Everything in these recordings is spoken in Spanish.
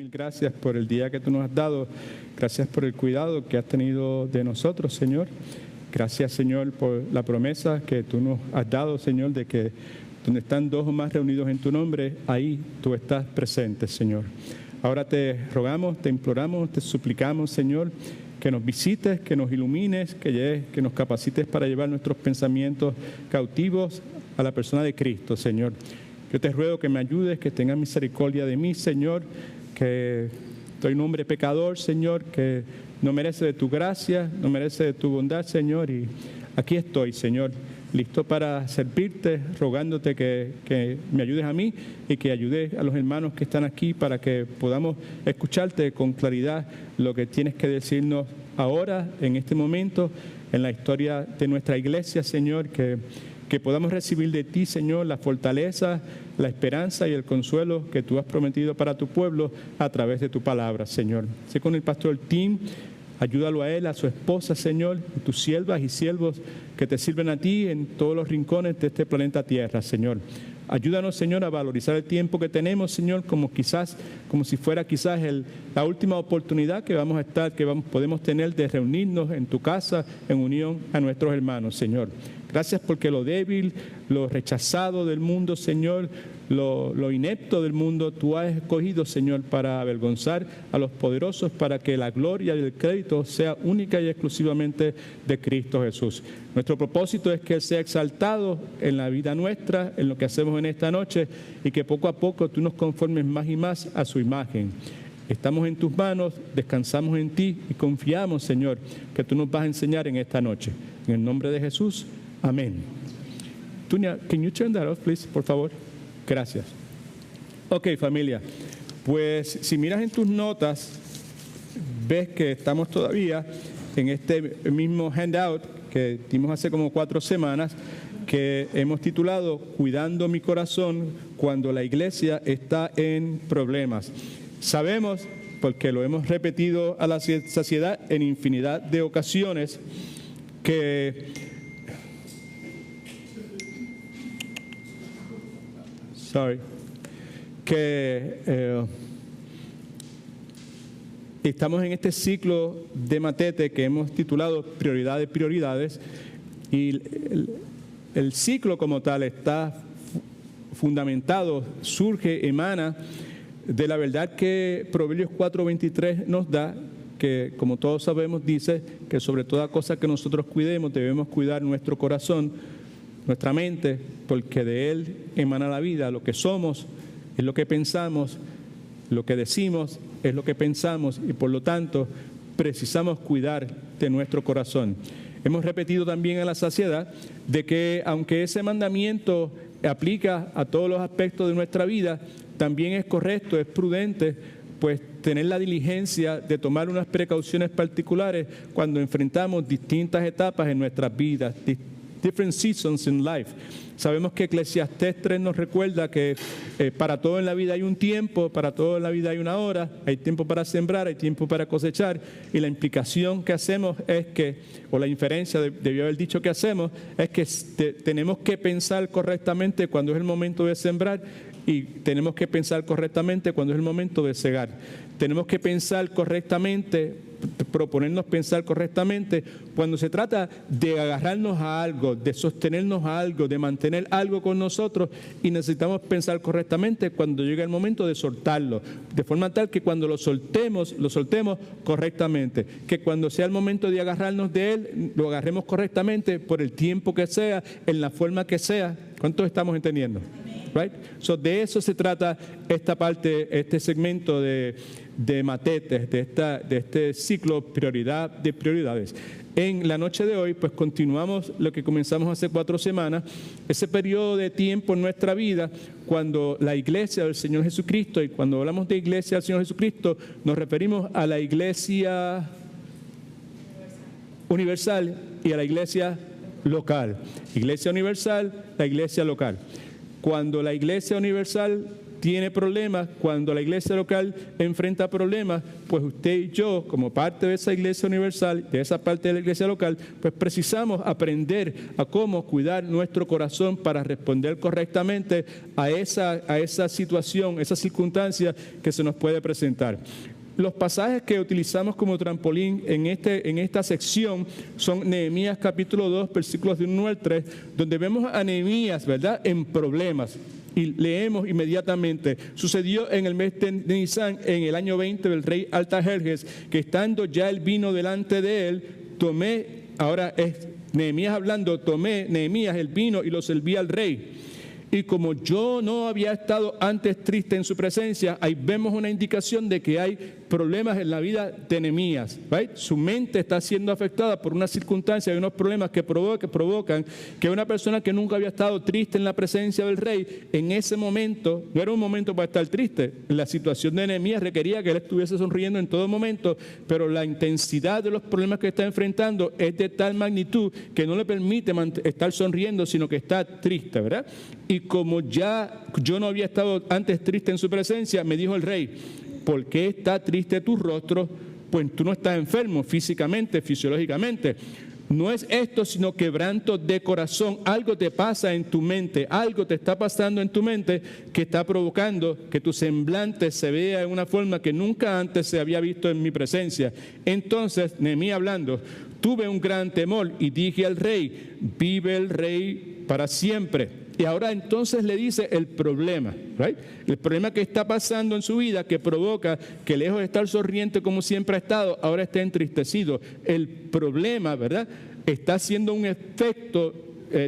mil gracias por el día que tú nos has dado. Gracias por el cuidado que has tenido de nosotros, Señor. Gracias, Señor, por la promesa que tú nos has dado, Señor, de que donde están dos o más reunidos en tu nombre, ahí tú estás presente, Señor. Ahora te rogamos, te imploramos, te suplicamos, Señor, que nos visites, que nos ilumines, que nos capacites para llevar nuestros pensamientos cautivos a la persona de Cristo, Señor. Yo te ruego que me ayudes, que tengas misericordia de mí, Señor, que soy un hombre pecador, Señor, que no merece de tu gracia, no merece de tu bondad, Señor, y aquí estoy, Señor, listo para servirte, rogándote que me ayudes a mí y que ayudes a los hermanos que están aquí para que podamos escucharte con claridad lo que tienes que decirnos ahora, en este momento, en la historia de nuestra iglesia, Señor, que podamos recibir de ti, Señor, la fortaleza, la esperanza y el consuelo que tú has prometido para tu pueblo a través de tu palabra, Señor. Sé con el pastor Tim, ayúdalo a él, a su esposa, Señor, y tus siervas y siervos que te sirven a ti en todos los rincones de este planeta Tierra, Señor. Ayúdanos, Señor, a valorizar el tiempo que tenemos, Señor, como si fuera quizás la última oportunidad que podemos tener de reunirnos en tu casa en unión a nuestros hermanos, Señor. Gracias porque lo débil, lo rechazado del mundo, Señor, lo inepto del mundo, tú has escogido, Señor, para avergonzar a los poderosos, para que la gloria y el crédito sea única y exclusivamente de Cristo Jesús. Nuestro propósito es que Él sea exaltado en la vida nuestra, en lo que hacemos en esta noche, y que poco a poco tú nos conformes más y más a su imagen. Estamos en tus manos, descansamos en ti y confiamos, Señor, que tú nos vas a enseñar en esta noche. En el nombre de Jesús, amén. Tunia, can you turn that off, please, por favor? Gracias. Ok, familia, pues si miras en tus notas, ves que estamos todavía en este mismo handout que dimos hace como 4 semanas, que hemos titulado Cuidando mi corazón cuando la iglesia está en problemas. Sabemos, porque lo hemos repetido a la saciedad en infinidad de ocasiones, que estamos en este ciclo de Matete que hemos titulado Prioridades, y el ciclo como tal está fundamentado, emana de la verdad que Proverbios 4:23 nos da, que como todos sabemos dice que sobre toda cosa que nosotros cuidemos debemos cuidar nuestro corazón, nuestra mente, porque de él emana la vida. Lo que somos es lo que pensamos, lo que decimos es lo que pensamos, y por lo tanto precisamos cuidar de nuestro corazón. Hemos repetido también a la saciedad de que aunque ese mandamiento aplica a todos los aspectos de nuestra vida, también es correcto, es prudente, pues tener la diligencia de tomar unas precauciones particulares cuando enfrentamos distintas etapas en nuestras vidas, different seasons in life. Sabemos que Eclesiastés 3 nos recuerda que para todo en la vida hay un tiempo, para todo en la vida hay una hora, hay tiempo para sembrar, hay tiempo para cosechar, y la implicación que hacemos es que, o la inferencia debió haber dicho que hacemos, es que tenemos que pensar correctamente cuando es el momento de sembrar, y tenemos que pensar correctamente cuando es el momento de cegar. Tenemos que pensar correctamente, proponernos pensar correctamente cuando se trata de agarrarnos a algo, de sostenernos a algo, de mantener algo con nosotros, y necesitamos pensar correctamente cuando llega el momento de soltarlo, de forma tal que cuando lo soltemos correctamente, que cuando sea el momento de agarrarnos de él, lo agarremos correctamente por el tiempo que sea, en la forma que sea. ¿Cuántos estamos entendiendo? Right? So, de eso se trata esta parte, este segmento de Matetes, de este ciclo de prioridades. En la noche de hoy, pues continuamos lo que comenzamos hace 4 semanas, ese periodo de tiempo en nuestra vida cuando la iglesia del Señor Jesucristo, y cuando hablamos de iglesia del Señor Jesucristo, nos referimos a la iglesia universal y a la iglesia local. Iglesia universal, la iglesia local. Cuando la iglesia universal tiene problemas, cuando la iglesia local enfrenta problemas, pues usted y yo, como parte de esa iglesia universal, de esa parte de la iglesia local, pues precisamos aprender a cómo cuidar nuestro corazón para responder correctamente a esa situación, esa circunstancia que se nos puede presentar. Los pasajes que utilizamos como trampolín en esta sección son Nehemías capítulo 2, versículos del 1 al 3, donde vemos a Nehemías, ¿verdad?, en problemas. Y leemos inmediatamente: sucedió en el mes de Nisan, en el año 20 del rey Artajerjes, que estando ya el vino delante de él, ahora es Nehemías hablando, tomé Nehemías el vino y lo serví al rey. Y como yo no había estado antes triste en su presencia, ahí vemos una indicación de que hay problemas en la vida de Nehemías, ¿right? Su mente está siendo afectada por una circunstancia y unos problemas que provocan que una persona que nunca había estado triste en la presencia del rey, en ese momento, no era un momento para estar triste. La situación de Nehemías requería que él estuviese sonriendo en todo momento, pero la intensidad de los problemas que está enfrentando es de tal magnitud que no le permite estar sonriendo, sino que está triste, ¿verdad? Y como ya yo no había estado antes triste en su presencia, me dijo el rey: ¿por qué está triste tu rostro? Pues tú no estás enfermo físicamente, fisiológicamente. No es esto, sino quebranto de corazón. Algo te pasa en tu mente, algo te está pasando en tu mente que está provocando que tu semblante se vea de una forma que nunca antes se había visto en mi presencia. Entonces, Nehemías hablando, tuve un gran temor y dije al rey: vive el rey para siempre. Y ahora entonces le dice el problema, ¿right? El problema que está pasando en su vida, que provoca que lejos de estar sonriente como siempre ha estado, ahora está entristecido. El problema, ¿verdad?, está haciendo un efecto,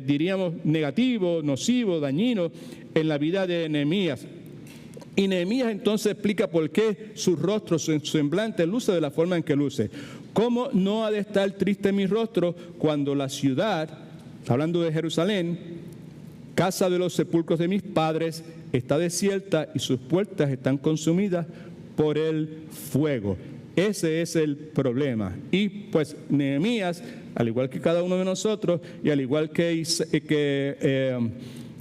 diríamos, negativo, nocivo, dañino en la vida de Nehemías. Y Nehemías entonces explica por qué su rostro, su semblante luce de la forma en que luce. ¿Cómo no ha de estar triste mi rostro cuando la ciudad, hablando de Jerusalén, casa de los sepulcros de mis padres, está desierta y sus puertas están consumidas por el fuego? Ese es el problema. Y pues Nehemías, al igual que cada uno de nosotros, y al igual que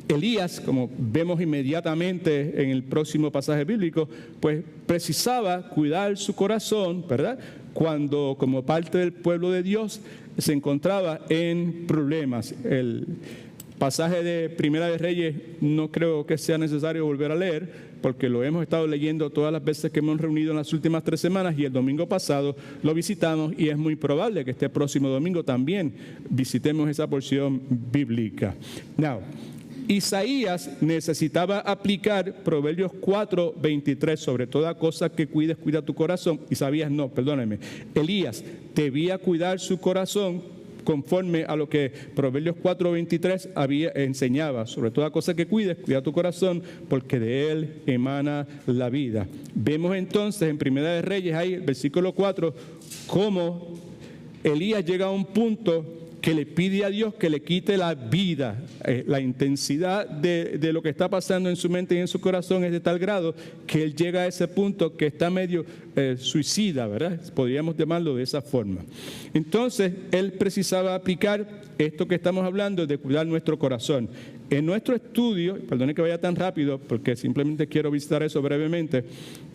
Elías, como vemos inmediatamente en el próximo pasaje bíblico, pues precisaba cuidar su corazón, ¿verdad?, cuando como parte del pueblo de Dios se encontraba en problemas. El pasaje de Primera de Reyes no creo que sea necesario volver a leer, porque lo hemos estado leyendo todas las veces que hemos reunido en las últimas 3 semanas, y el domingo pasado lo visitamos, y es muy probable que este próximo domingo también visitemos esa porción bíblica. Now, Isaías necesitaba aplicar Proverbios 4:23, sobre toda cosa que cuides, cuida tu corazón. Elías debía cuidar su corazón conforme a lo que Proverbios 4:23 enseñaba. Sobre toda cosa que cuides, cuida tu corazón, porque de él emana la vida. Vemos entonces en Primera de Reyes, ahí, versículo 4, cómo Elías llega a un punto que le pide a Dios que le quite la vida. La intensidad de lo que está pasando en su mente y en su corazón es de tal grado que él llega a ese punto que está medio suicida, ¿verdad? Podríamos llamarlo de esa forma. Entonces, él precisaba aplicar esto que estamos hablando de cuidar nuestro corazón. En nuestro estudio, perdone que vaya tan rápido porque simplemente quiero visitar eso brevemente,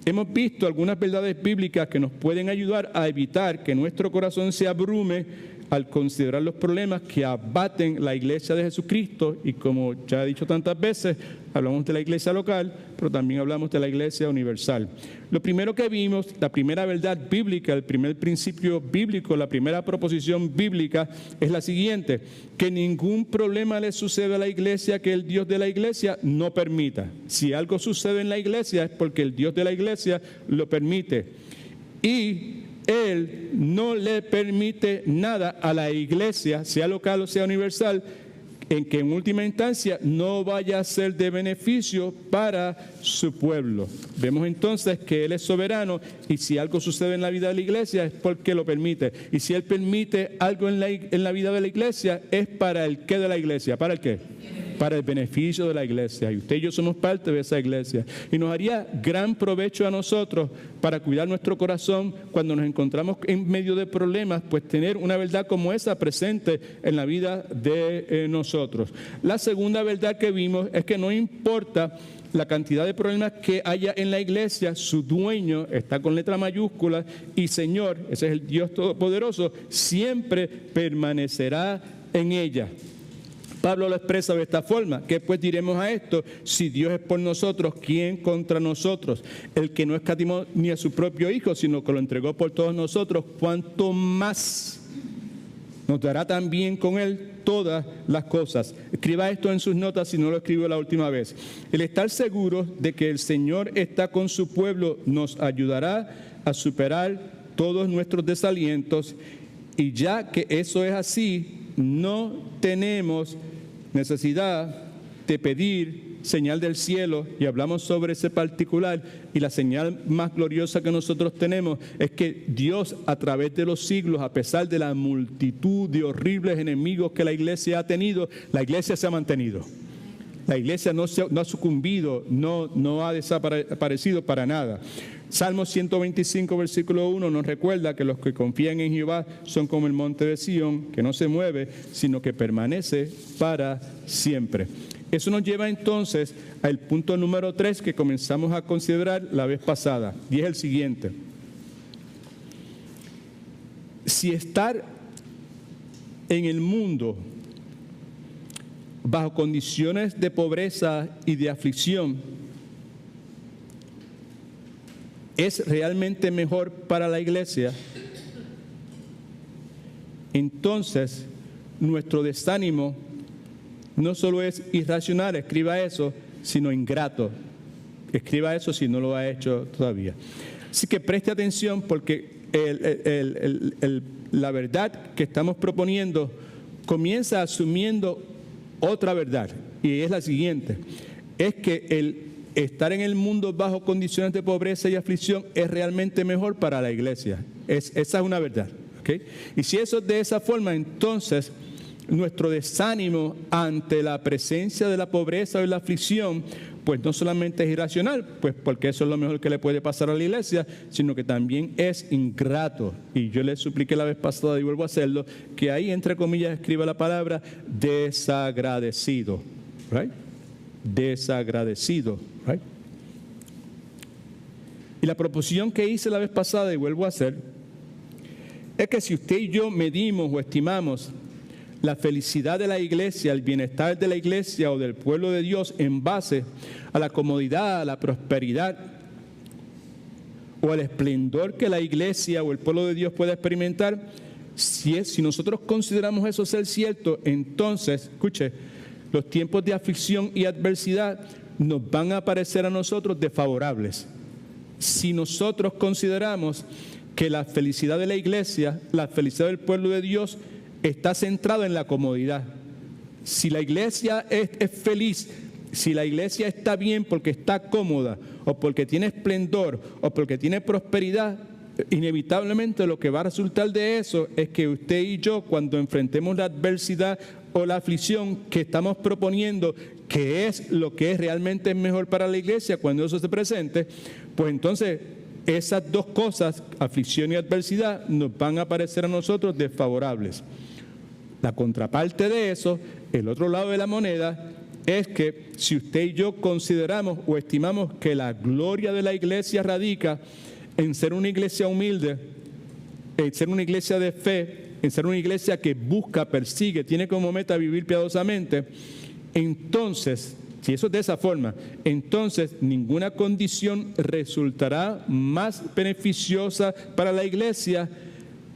hemos visto algunas verdades bíblicas que nos pueden ayudar a evitar que nuestro corazón se abrume al considerar los problemas que abaten la iglesia de Jesucristo. Y como ya he dicho tantas veces, hablamos de la iglesia local, pero también hablamos de la iglesia universal. Lo primero que vimos, la primera verdad bíblica, el primer principio bíblico, la primera proposición bíblica es la siguiente: que ningún problema le suceda a la iglesia que el Dios de la iglesia no permita. Si algo sucede en la iglesia es porque el Dios de la iglesia lo permite. Y Él no le permite nada a la iglesia, sea local o sea universal, en que en última instancia no vaya a ser de beneficio para su pueblo. Vemos entonces que Él es soberano, y si algo sucede en la vida de la iglesia es porque lo permite. Y si Él permite algo en la vida de la iglesia es para el qué de la iglesia. ¿Para el qué? para el beneficio de la iglesia. Y usted y yo somos parte de esa iglesia. Y nos haría gran provecho a nosotros para cuidar nuestro corazón cuando nos encontramos en medio de problemas, pues tener una verdad como esa presente en la vida de nosotros. La segunda verdad que vimos es que no importa la cantidad de problemas que haya en la iglesia, su dueño está con letra mayúscula y Señor, ese es el Dios Todopoderoso, siempre permanecerá en ella. Pablo lo expresa de esta forma: ¿qué pues diremos a esto? Si Dios es por nosotros, ¿quién contra nosotros? El que no escatimó ni a su propio Hijo, sino que lo entregó por todos nosotros, ¿cuánto más nos dará también con Él todas las cosas? Escriba esto en sus notas si no lo escribió la última vez. El estar seguro de que el Señor está con su pueblo nos ayudará a superar todos nuestros desalientos, y ya que eso es así, no tenemos necesidad de pedir señal del cielo, y hablamos sobre ese particular, y la señal más gloriosa que nosotros tenemos es que Dios, a través de los siglos, a pesar de la multitud de horribles enemigos que la iglesia ha tenido, la iglesia se ha mantenido. La iglesia no ha sucumbido, no ha desaparecido para nada. Salmo 125, versículo 1 nos recuerda que los que confían en Jehová son como el monte de Sión, que no se mueve, sino que permanece para siempre. Eso nos lleva entonces al punto número 3 que comenzamos a considerar la vez pasada, y es el siguiente. Si estar en el mundo bajo condiciones de pobreza y de aflicción es realmente mejor para la iglesia, entonces nuestro desánimo no solo es irracional, escriba eso, sino ingrato. Escriba eso si no lo ha hecho todavía. Así que preste atención, porque la verdad que estamos proponiendo comienza asumiendo otra verdad, y es la siguiente: es que el estar en el mundo bajo condiciones de pobreza y aflicción es realmente mejor para la iglesia. Esa es una verdad, ¿okay? Y si eso es de esa forma, entonces nuestro desánimo ante la presencia de la pobreza o la aflicción, pues no solamente es irracional, pues porque eso es lo mejor que le puede pasar a la iglesia, sino que también es ingrato. Y yo le supliqué la vez pasada y vuelvo a hacerlo, que ahí entre comillas escriba la palabra desagradecido, right? Desagradecido, right? Y la proposición que hice la vez pasada y vuelvo a hacer es que si usted y yo medimos o estimamos la felicidad de la iglesia, el bienestar de la iglesia o del pueblo de Dios en base a la comodidad, a la prosperidad o al esplendor que la iglesia o el pueblo de Dios pueda experimentar, si nosotros consideramos eso ser cierto, entonces, escuche, los tiempos de aflicción y adversidad nos van a parecer a nosotros desfavorables. Si nosotros consideramos que la felicidad de la iglesia, la felicidad del pueblo de Dios está centrado en la comodidad. Si la iglesia es feliz, si la iglesia está bien porque está cómoda, o porque tiene esplendor, o porque tiene prosperidad, inevitablemente lo que va a resultar de eso es que usted y yo, cuando enfrentemos la adversidad o la aflicción que estamos proponiendo, que es lo que es realmente mejor para la iglesia, cuando eso se presente, pues entonces esas dos cosas, aflicción y adversidad, nos van a parecer a nosotros desfavorables. La contraparte de eso, el otro lado de la moneda, es que si usted y yo consideramos o estimamos que la gloria de la iglesia radica en ser una iglesia humilde, en ser una iglesia de fe, en ser una iglesia que busca, persigue, tiene como meta vivir piadosamente, entonces, si eso es de esa forma, entonces ninguna condición resultará más beneficiosa para la iglesia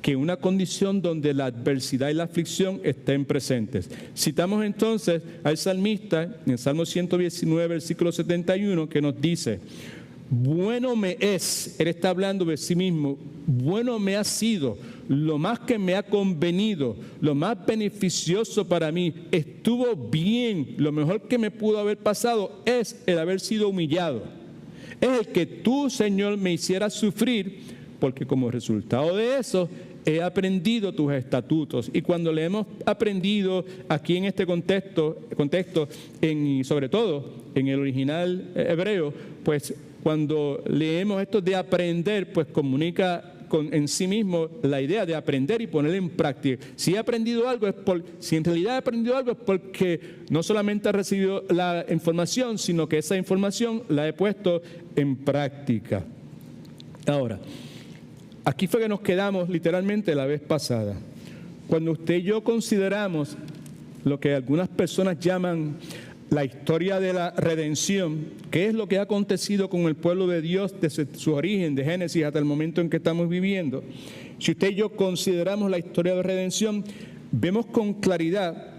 que una condición donde la adversidad y la aflicción estén presentes. Citamos entonces al salmista en el Salmo 119, versículo 71, que nos dice: bueno me es, él está hablando de sí mismo, bueno me ha sido, lo más que me ha convenido, lo más beneficioso para mí, estuvo bien, lo mejor que me pudo haber pasado es el haber sido humillado. Es el que tú, Señor, me hicieras sufrir, porque como resultado de eso, he aprendido tus estatutos. Y cuando le hemos aprendido aquí en este contexto y sobre todo en el original hebreo, pues cuando leemos esto de aprender, pues comunica en sí mismo la idea de aprender y poner en práctica. Si en realidad he aprendido algo es porque no solamente he recibido la información, sino que esa información la he puesto en práctica. Ahora, aquí fue que nos quedamos literalmente la vez pasada. Cuando usted y yo consideramos lo que algunas personas llaman la historia de la redención, que es lo que ha acontecido con el pueblo de Dios desde su origen, de Génesis hasta el momento en que estamos viviendo. Si usted y yo consideramos la historia de la redención, vemos con claridad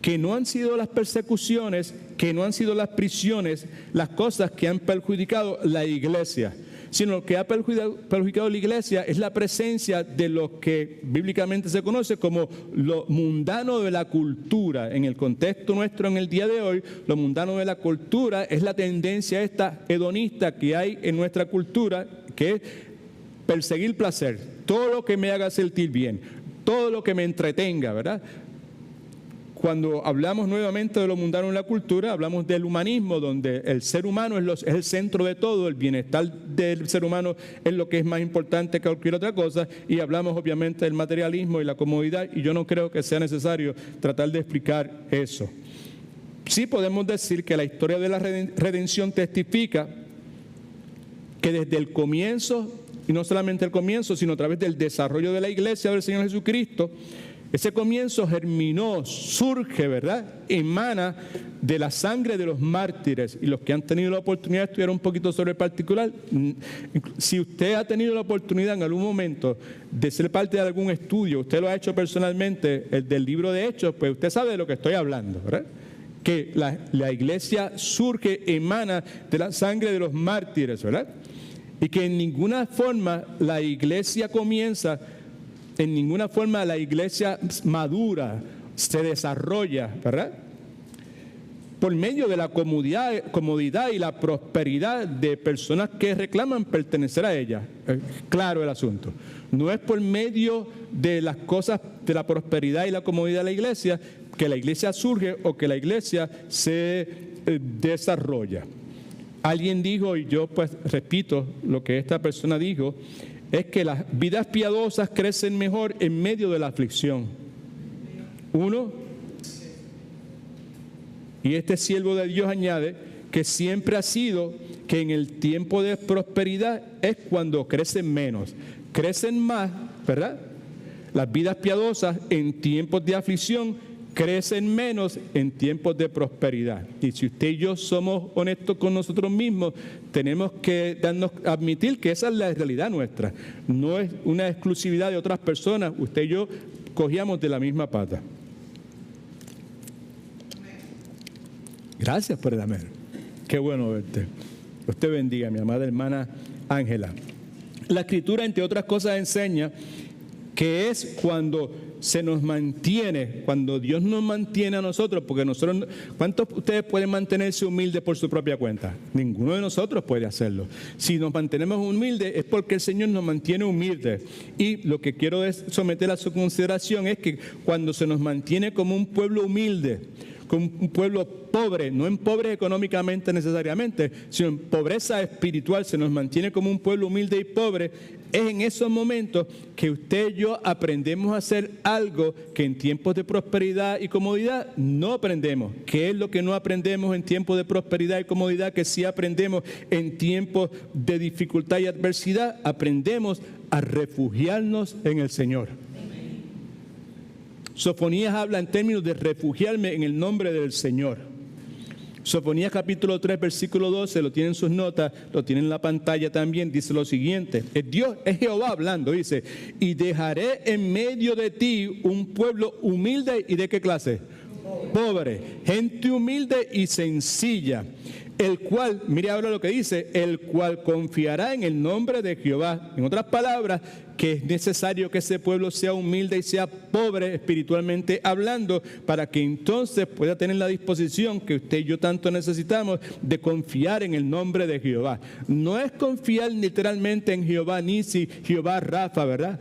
que no han sido las persecuciones, que no han sido las prisiones, las cosas que han perjudicado la iglesia, sino lo que ha perjudicado la iglesia es la presencia de lo que bíblicamente se conoce como lo mundano de la cultura. En el contexto nuestro en el día de hoy, lo mundano de la cultura es la tendencia esta hedonista que hay en nuestra cultura, que es perseguir placer, todo lo que me haga sentir bien, todo lo que me entretenga, ¿verdad? Cuando hablamos nuevamente de lo mundano en la cultura, hablamos del humanismo, donde el ser humano es el centro de todo, el bienestar del ser humano es lo que es más importante que cualquier otra cosa, y hablamos obviamente del materialismo y la comodidad, y yo no creo que sea necesario tratar de explicar eso. Sí podemos decir que la historia de la redención testifica que desde el comienzo, y no solamente el comienzo, sino a través del desarrollo de la iglesia del Señor Jesucristo, ese comienzo germinó, surge, ¿verdad? Emana de la sangre de los mártires. Y los que han tenido la oportunidad de estudiar un poquito sobre el particular, si usted ha tenido la oportunidad en algún momento de ser parte de algún estudio, usted lo ha hecho personalmente, el del libro de Hechos, pues usted sabe de lo que estoy hablando, ¿verdad? Que la iglesia surge, emana de la sangre de los mártires, ¿verdad? Y que en ninguna forma la iglesia comienza, en ninguna forma la iglesia madura, se desarrolla, ¿verdad? Por medio de la comodidad y la prosperidad de personas que reclaman pertenecer a ella. Claro el asunto. No es por medio de las cosas de la prosperidad y la comodidad de la iglesia que la iglesia surge o que la iglesia se desarrolla. Alguien dijo, y yo pues repito lo que esta persona dijo, es que las vidas piadosas crecen mejor en medio de la aflicción. Y este siervo de Dios añade que siempre ha sido que en el tiempo de prosperidad es cuando crecen menos. Crecen más, ¿verdad? Las vidas piadosas en tiempos de aflicción crecen menos en tiempos de prosperidad. Y si usted y yo somos honestos con nosotros mismos, tenemos que admitir que esa es la realidad nuestra. No es una exclusividad de otras personas. Usted y yo cogíamos de la misma pata. Gracias por el amén. Qué bueno verte. Usted bendiga a mi amada hermana Ángela. La Escritura, entre otras cosas, enseña que es cuando se nos mantiene, cuando Dios nos mantiene a nosotros, porque nosotros, ¿cuántos de ustedes pueden mantenerse humildes por su propia cuenta? Ninguno de nosotros puede hacerlo. Si nos mantenemos humildes es porque el Señor nos mantiene humildes. Y lo que quiero someter a su consideración es que cuando se nos mantiene como un pueblo humilde, como un pueblo pobre, no en pobre económicamente necesariamente, sino en pobreza espiritual, se nos mantiene como un pueblo humilde y pobre, es en esos momentos que usted y yo aprendemos a hacer algo que en tiempos de prosperidad y comodidad no aprendemos. ¿Qué es lo que no aprendemos en tiempos de prosperidad y comodidad que sí aprendemos en tiempos de dificultad y adversidad? Aprendemos a refugiarnos en el Señor. Sofonías habla en términos de refugiarme en el nombre del Señor. Sofonías capítulo 3, versículo 12, lo tienen en sus notas, lo tienen en la pantalla también, dice lo siguiente. Es Jehová hablando, dice, y dejaré en medio de ti un pueblo humilde, ¿y de qué clase? Pobre, gente humilde y sencilla. el cual, mire ahora lo que dice, el cual confiará en el nombre de Jehová. En otras palabras, que es necesario que ese pueblo sea humilde y sea pobre espiritualmente hablando, para que entonces pueda tener la disposición que usted y yo tanto necesitamos de confiar en el nombre de Jehová. No es confiar literalmente en Jehová Nisi, Jehová Rafa, ¿verdad?,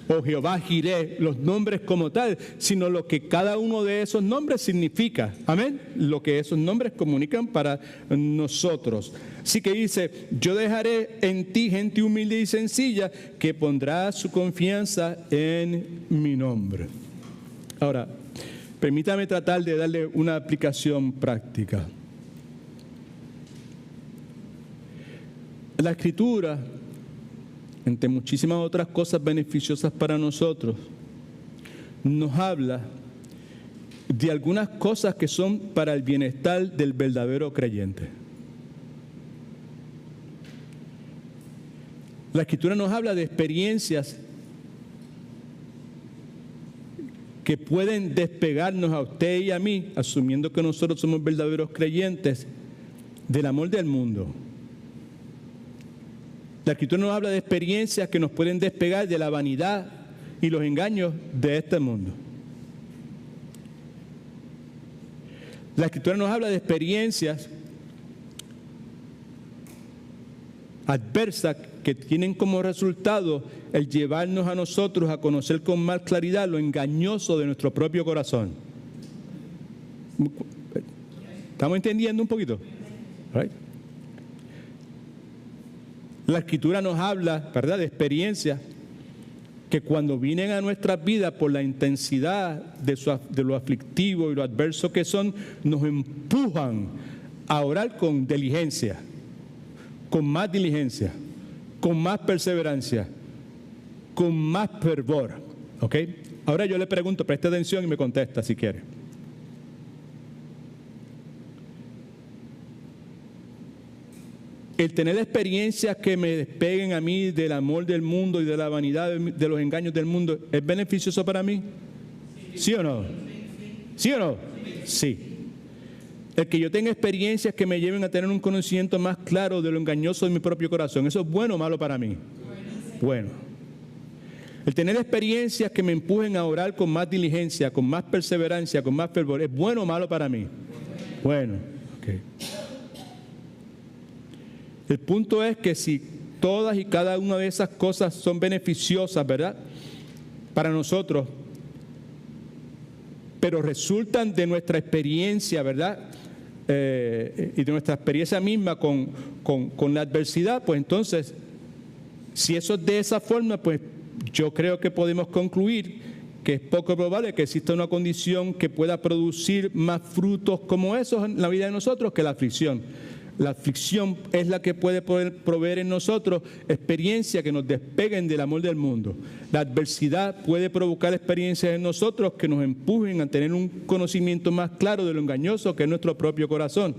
o Jehová Jireh, los nombres como tal, sino lo que cada uno de esos nombres significa. Amén. Lo que esos nombres comunican para nosotros. Así que dice, yo dejaré en ti gente humilde y sencilla que pondrá su confianza en mi nombre. Ahora, permítame tratar de darle una aplicación práctica. La Escritura, entre muchísimas otras cosas beneficiosas para nosotros, nos habla de algunas cosas que son para el bienestar del verdadero creyente. La Escritura nos habla de experiencias que pueden despegarnos a usted y a mí, asumiendo que nosotros somos verdaderos creyentes, del amor del mundo. La Escritura nos habla de experiencias que nos pueden despegar de la vanidad y los engaños de este mundo. La Escritura nos habla de experiencias adversas que tienen como resultado el llevarnos a nosotros a conocer con más claridad lo engañoso de nuestro propio corazón. ¿Estamos entendiendo un poquito? Right. La Escritura nos habla, ¿verdad?, de experiencias que cuando vienen a nuestras vidas por la intensidad de lo aflictivo y lo adverso que son, nos empujan a orar con diligencia, con más diligencia, con más perseverancia, con más fervor. ¿Ok? Ahora yo le pregunto, preste atención y me contesta si quiere. El tener experiencias que me despeguen a mí del amor del mundo y de la vanidad de los engaños del mundo, ¿es beneficioso para mí? ¿Sí o no? ¿Sí o no? Sí. El que yo tenga experiencias que me lleven a tener un conocimiento más claro de lo engañoso de mi propio corazón, ¿eso es bueno o malo para mí? Bueno. El tener experiencias que me empujen a orar con más diligencia, con más perseverancia, con más fervor, ¿es bueno o malo para mí? Bueno. Okay. El punto es que si todas y cada una de esas cosas son beneficiosas, ¿verdad?, para nosotros, pero resultan de nuestra experiencia, ¿verdad?, y de nuestra experiencia misma con la adversidad, pues entonces, si eso es de esa forma, pues yo creo que podemos concluir que es poco probable que exista una condición que pueda producir más frutos como esos en la vida de nosotros que la aflicción. La aflicción es la que puede proveer en nosotros experiencias que nos despeguen del amor del mundo. La adversidad puede provocar experiencias en nosotros que nos empujen a tener un conocimiento más claro de lo engañoso que es nuestro propio corazón.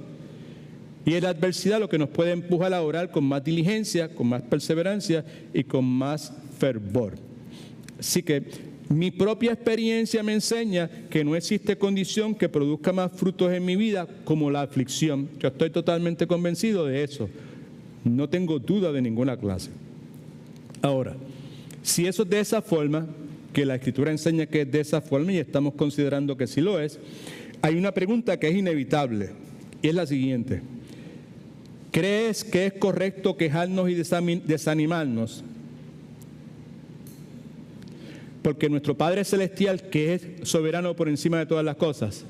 Y es la adversidad lo que nos puede empujar a orar con más diligencia, con más perseverancia y con más fervor. Así que mi propia experiencia me enseña que no existe condición que produzca más frutos en mi vida como la aflicción. Yo estoy totalmente convencido de eso. No tengo duda de ninguna clase. Ahora, si eso es de esa forma, que la Escritura enseña que es de esa forma y estamos considerando que sí lo es, hay una pregunta que es inevitable y es la siguiente. ¿Crees que es correcto quejarnos y desanimarnos? Porque nuestro Padre Celestial, que es soberano por encima de todas las cosas,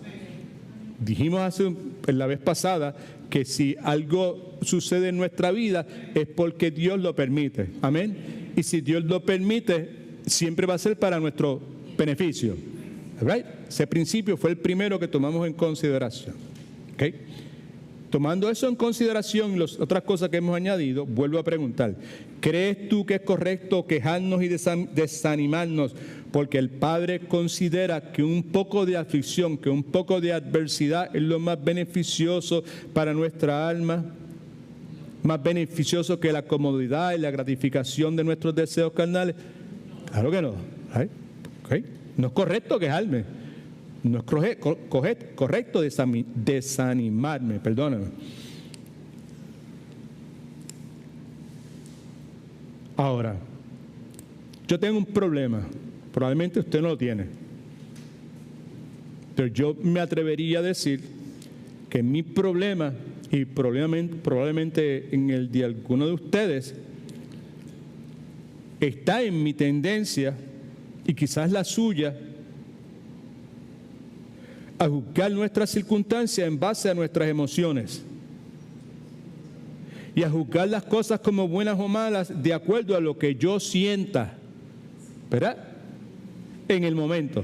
dijimos la vez pasada que si algo sucede en nuestra vida es porque Dios lo permite. Amén. Y si Dios lo permite, siempre va a ser para nuestro beneficio. Right? Ese principio fue el primero que tomamos en consideración. ¿Okay? Tomando eso en consideración y las otras cosas que hemos añadido, vuelvo a preguntar, ¿crees tú que es correcto quejarnos y desanimarnos porque el Padre considera que un poco de aflicción, que un poco de adversidad es lo más beneficioso para nuestra alma? ¿Más beneficioso que la comodidad y la gratificación de nuestros deseos carnales? Claro que no. ¿Okay? No es correcto quejarme. No es correcto desanimarme, perdóname. Ahora, yo tengo un problema. Probablemente usted no lo tiene. Pero yo me atrevería a decir que mi problema, y probablemente en el de alguno de ustedes, está en mi tendencia, y quizás la suya, a juzgar nuestras circunstancias en base a nuestras emociones y a juzgar las cosas como buenas o malas de acuerdo a lo que yo sienta, ¿verdad? En el momento.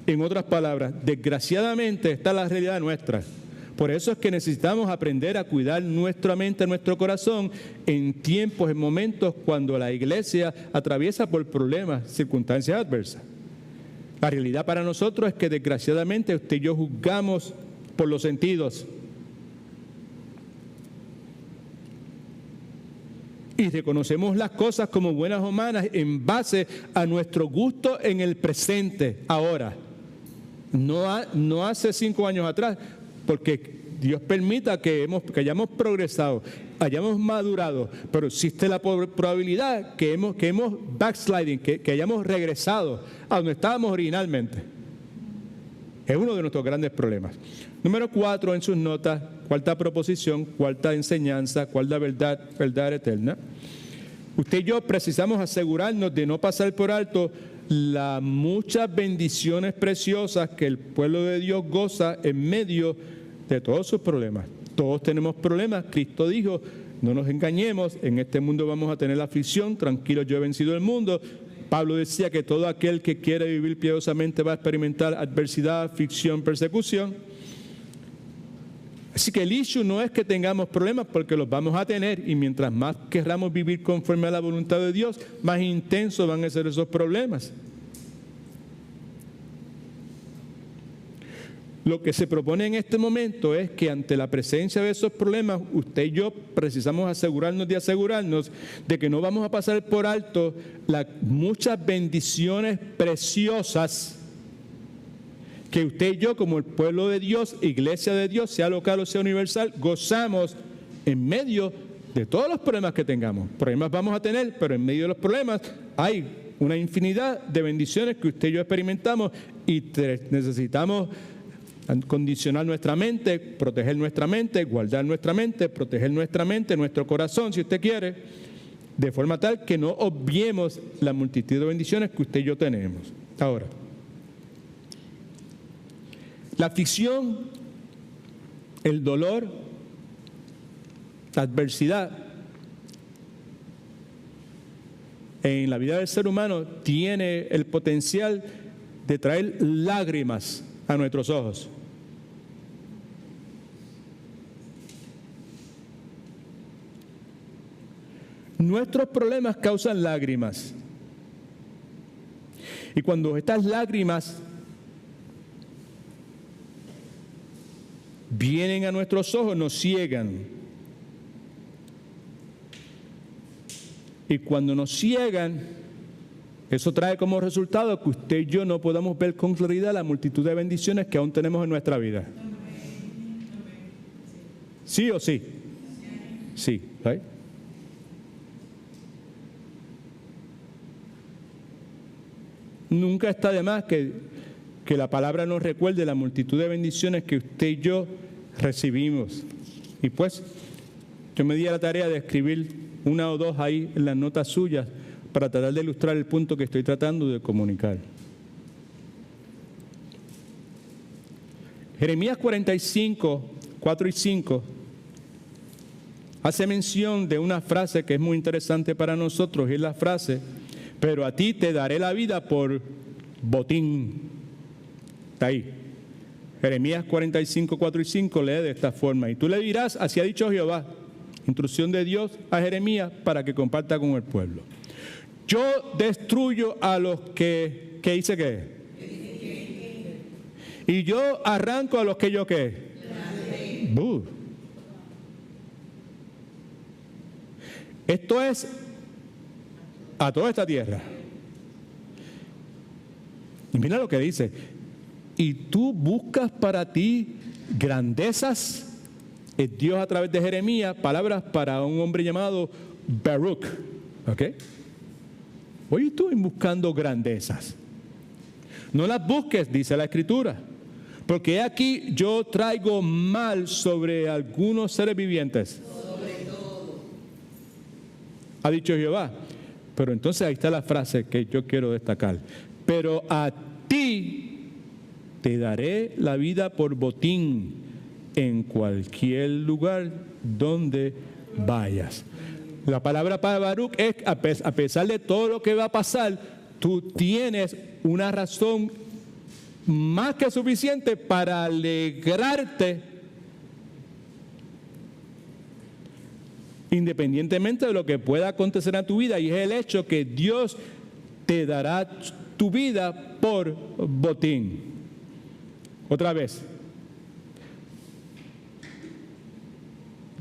En otras palabras, desgraciadamente está la realidad nuestra. Por eso es que necesitamos aprender a cuidar nuestra mente, nuestro corazón en tiempos, en momentos cuando la iglesia atraviesa por problemas, circunstancias adversas. La realidad para nosotros es que desgraciadamente usted y yo juzgamos por los sentidos. Y reconocemos las cosas como buenas o malas en base a nuestro gusto en el presente, ahora. No hace 5 años atrás, porque Dios permita que hayamos progresado, hayamos madurado, pero existe la probabilidad que hemos backsliding, que hayamos regresado a donde estábamos originalmente. Es uno de nuestros grandes problemas. Número 4 en sus notas, cuarta proposición, cuarta enseñanza, cuarta verdad eterna. Usted y yo precisamos asegurarnos de no pasar por alto las muchas bendiciones preciosas que el pueblo de Dios goza en medio de todos sus problemas. Todos tenemos problemas. Cristo dijo, no nos engañemos, en este mundo vamos a tener aflicción, tranquilos, yo he vencido el mundo. Pablo decía que todo aquel que quiere vivir piadosamente va a experimentar adversidad, aflicción, persecución. Así que el issue no es que tengamos problemas, porque los vamos a tener, y mientras más querramos vivir conforme a la voluntad de Dios, más intensos van a ser esos problemas. Lo que se propone en este momento es que ante la presencia de esos problemas, usted y yo precisamos asegurarnos de que no vamos a pasar por alto las muchas bendiciones preciosas que usted y yo, como el pueblo de Dios, iglesia de Dios, sea local o sea universal, gozamos en medio de todos los problemas que tengamos. Problemas vamos a tener, pero en medio de los problemas hay una infinidad de bendiciones que usted y yo experimentamos, y necesitamos condicionar nuestra mente, proteger nuestra mente, guardar nuestra mente, proteger nuestra mente, nuestro corazón, si usted quiere, de forma tal que no obviemos la multitud de bendiciones que usted y yo tenemos. Ahora, la aflicción, el dolor, la adversidad en la vida del ser humano tiene el potencial de traer lágrimas a nuestros ojos. Nuestros problemas causan lágrimas. Y cuando estas lágrimas vienen a nuestros ojos, nos ciegan. Y cuando nos ciegan, eso trae como resultado que usted y yo no podamos ver con claridad la multitud de bendiciones que aún tenemos en nuestra vida. ¿Sí o sí? Sí, ¿right? Nunca está de más que la palabra nos recuerde la multitud de bendiciones que usted y yo recibimos. Y pues, yo me di a la tarea de escribir 1 o 2 ahí en las notas suyas para tratar de ilustrar el punto que estoy tratando de comunicar. Jeremías 45, 4 y 5 hace mención de una frase que es muy interesante para nosotros, y es la frase: pero a ti te daré la vida por botín. Está ahí. Jeremías 45, 4 y 5 lee de esta forma: y tú le dirás, así ha dicho Jehová, instrucción de Dios a Jeremías para que comparta con el pueblo. Yo destruyo a los que hice qué. Y yo arranco a los que yo qué. Esto es a toda esta tierra. Y mira lo que dice: y tú buscas para ti grandezas Dios a través de Jeremías, palabras para un hombre llamado Baruch. ¿Ok? Hoy estoy buscando grandezas. No las busques, dice la Escritura, porque aquí yo traigo mal sobre algunos seres vivientes. Sobre todo. Ha dicho Jehová. Pero entonces ahí está la frase que yo quiero destacar. Pero a ti te daré la vida por botín en cualquier lugar donde vayas. La palabra para Baruch es, a pesar de todo lo que va a pasar, tú tienes una razón más que suficiente para alegrarte, independientemente de lo que pueda acontecer en tu vida, y es el hecho que Dios te dará tu vida por botín. Otra vez,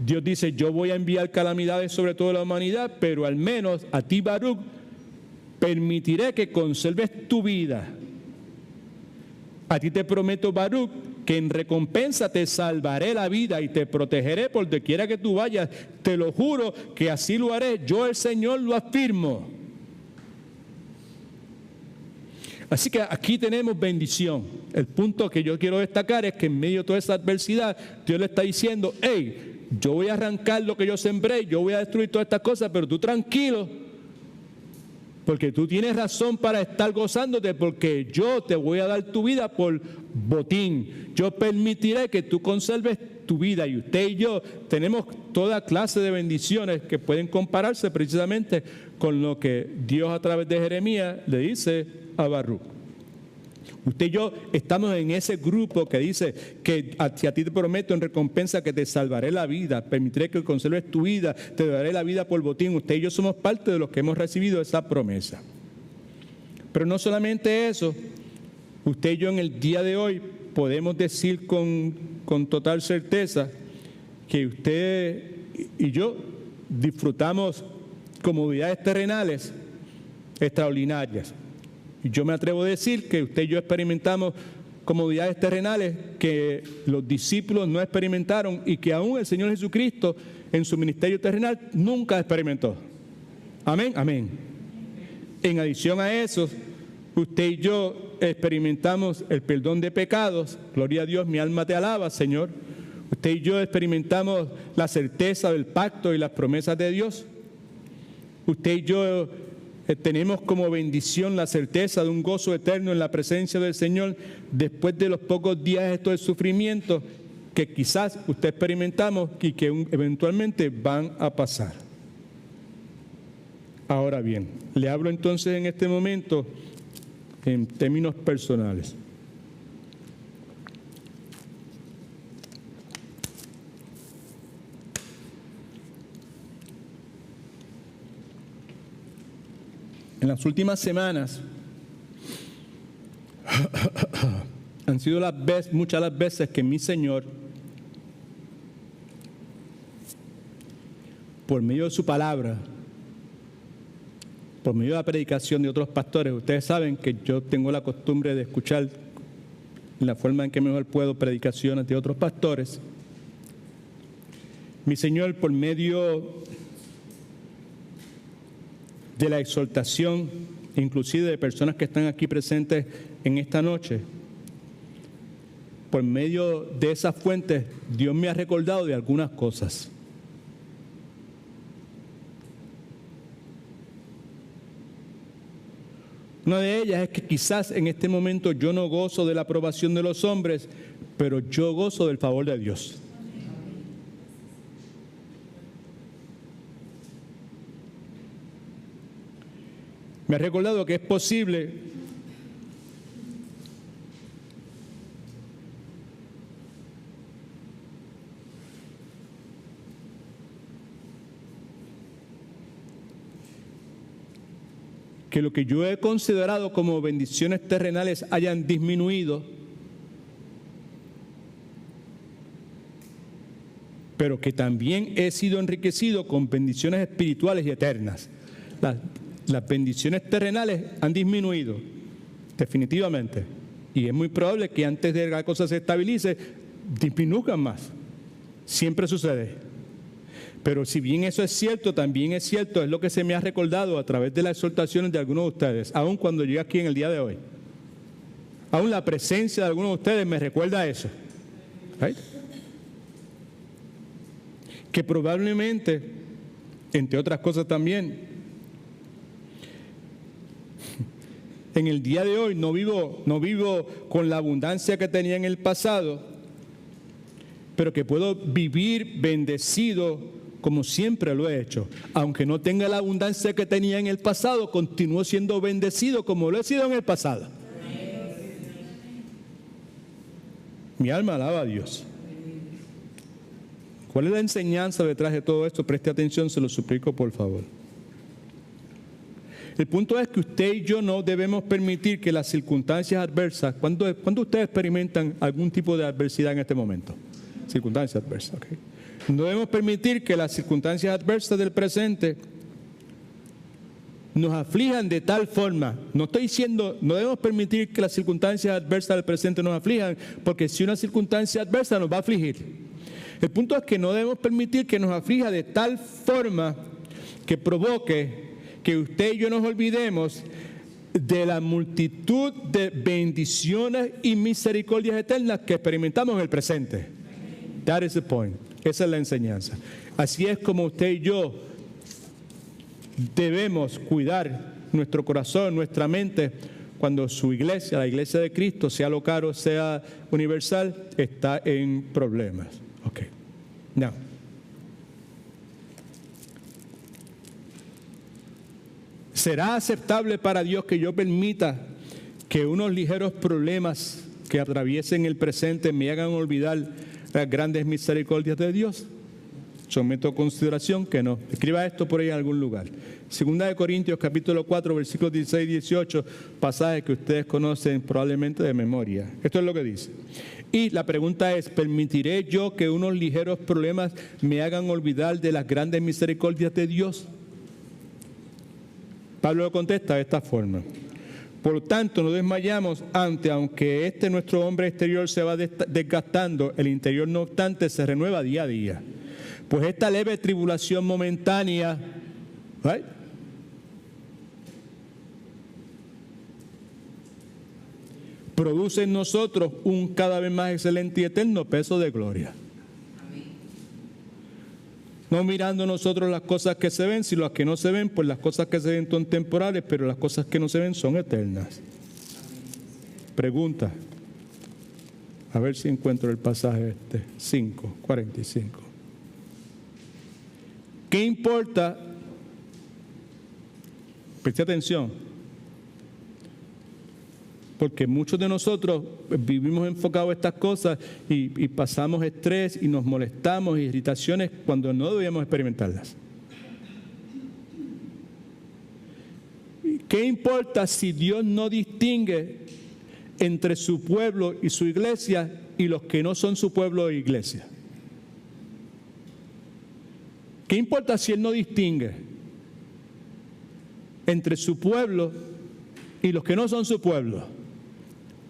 Dios dice, yo voy a enviar calamidades sobre toda la humanidad, pero al menos a ti, Baruch, permitiré que conserves tu vida. A ti te prometo, Baruch, que en recompensa te salvaré la vida y te protegeré por donde quiera que tú vayas. Te lo juro que así lo haré. Yo, el Señor, lo afirmo. Así que aquí tenemos bendición. El punto que yo quiero destacar es que en medio de toda esa adversidad, Dios le está diciendo, hey, yo voy a arrancar lo que yo sembré, yo voy a destruir todas estas cosas, pero tú tranquilo, porque tú tienes razón para estar gozándote, porque yo te voy a dar tu vida por botín. Yo permitiré que tú conserves tu vida, y usted y yo tenemos toda clase de bendiciones que pueden compararse precisamente con lo que Dios a través de Jeremías le dice a Baruch. Usted y yo estamos en ese grupo que dice que a ti te prometo en recompensa que te salvaré la vida, permitiré que conserves tu vida, te daré la vida por botín. Usted y yo somos parte de los que hemos recibido esa promesa. Pero no solamente eso, usted y yo en el día de hoy podemos decir con total certeza que usted y yo disfrutamos comodidades terrenales extraordinarias. Y yo me atrevo a decir que usted y yo experimentamos comodidades terrenales que los discípulos no experimentaron y que aún el Señor Jesucristo en su ministerio terrenal nunca experimentó. Amén, amén. En adición a eso, usted y yo experimentamos el perdón de pecados. Gloria a Dios, mi alma te alaba, Señor. Usted y yo experimentamos la certeza del pacto y las promesas de Dios. Usted y yo tenemos como bendición la certeza de un gozo eterno en la presencia del Señor después de los pocos días estos de sufrimiento que quizás usted experimentamos y que eventualmente van a pasar. Ahora bien, le hablo entonces en este momento en términos personales. En las últimas semanas han sido muchas las veces que mi Señor, por medio de su palabra, por medio de la predicación de otros pastores, ustedes saben que yo tengo la costumbre de escuchar la forma en que mejor puedo predicaciones de otros pastores. Mi Señor, por medio de la exhortación, inclusive de personas que están aquí presentes en esta noche, por medio de esas fuentes, Dios me ha recordado de algunas cosas. Una de ellas es que quizás en este momento yo no gozo de la aprobación de los hombres, pero yo gozo del favor de Dios. Me ha recordado que es posible que lo que yo he considerado como bendiciones terrenales hayan disminuido, pero que también he sido enriquecido con bendiciones espirituales y eternas. Las bendiciones terrenales han disminuido, definitivamente. Y es muy probable que antes de que la cosa se estabilice, disminuyan más. Siempre sucede. Pero si bien eso es cierto, también es cierto, es lo que se me ha recordado a través de las exhortaciones de algunos de ustedes, aun cuando llegué aquí en el día de hoy. Aún la presencia de algunos de ustedes me recuerda eso. ¿Right? Que probablemente, entre otras cosas también, en el día de hoy no vivo con la abundancia que tenía en el pasado, pero que puedo vivir bendecido como siempre lo he hecho. Aunque no tenga la abundancia que tenía en el pasado, continúo siendo bendecido como lo he sido en el pasado. Mi alma alaba a Dios. ¿Cuál es la enseñanza detrás de todo esto? Preste atención, se lo suplico por favor. El punto es que usted y yo no debemos permitir que las circunstancias adversas, ¿cuándo ustedes experimentan algún tipo de adversidad en este momento? Circunstancias adversas, ¿ok? No debemos permitir que las circunstancias adversas del presente nos aflijan de tal forma. No estoy diciendo, no debemos permitir que las circunstancias adversas del presente nos aflijan, porque si una circunstancia adversa nos va a afligir. El punto es que no debemos permitir que nos aflija de tal forma que provoque que usted y yo nos olvidemos de la multitud de bendiciones y misericordias eternas que experimentamos en el presente. That is the point. Esa es la enseñanza. Así es como usted y yo debemos cuidar nuestro corazón, nuestra mente, cuando su iglesia, la iglesia de Cristo, sea local o sea universal, está en problemas. Ok. Now. ¿Será aceptable para Dios que yo permita que unos ligeros problemas que atraviesen el presente me hagan olvidar las grandes misericordias de Dios? Someto a consideración que no. Escriba esto por ahí en algún lugar. Segunda de Corintios, capítulo 4, versículos 16 y 18, pasajes que ustedes conocen probablemente de memoria. Esto es lo que dice. Y la pregunta es, ¿permitiré yo que unos ligeros problemas me hagan olvidar de las grandes misericordias de Dios? Pablo lo contesta de esta forma. Por lo tanto, no desmayamos aunque nuestro hombre exterior se va desgastando, el interior no obstante se renueva día a día. Pues esta leve tribulación momentánea, ¿right?, produce en nosotros un cada vez más excelente y eterno peso de gloria. No mirando nosotros las cosas que se ven, sino las que no se ven, pues las cosas que se ven son temporales, pero las cosas que no se ven son eternas. Pregunta. A ver si encuentro el pasaje 5:45. ¿Qué importa? Preste atención. Porque muchos de nosotros vivimos enfocados en estas cosas y pasamos estrés y nos molestamos y irritaciones cuando no debíamos experimentarlas. ¿Qué importa si Dios no distingue entre su pueblo y su iglesia y los que no son su pueblo e iglesia? ¿Qué importa si Él no distingue entre su pueblo y los que no son su pueblo?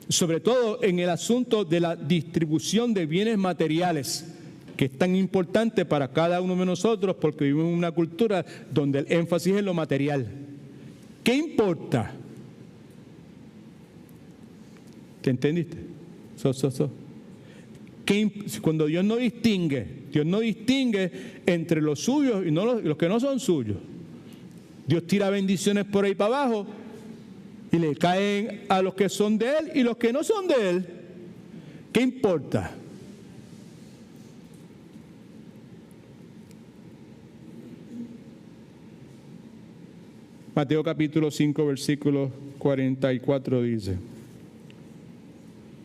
Sobre todo en el asunto de la distribución de bienes materiales, que es tan importante para cada uno de nosotros porque vivimos en una cultura donde el énfasis es lo material. ¿Qué importa? ¿Te entendiste? Cuando Dios no distingue entre los suyos y los que no son suyos. Dios tira bendiciones por ahí para abajo y le caen a los que son de Él y los que no son de Él. ¿Qué importa? Mateo capítulo 5, versículo 44 dice.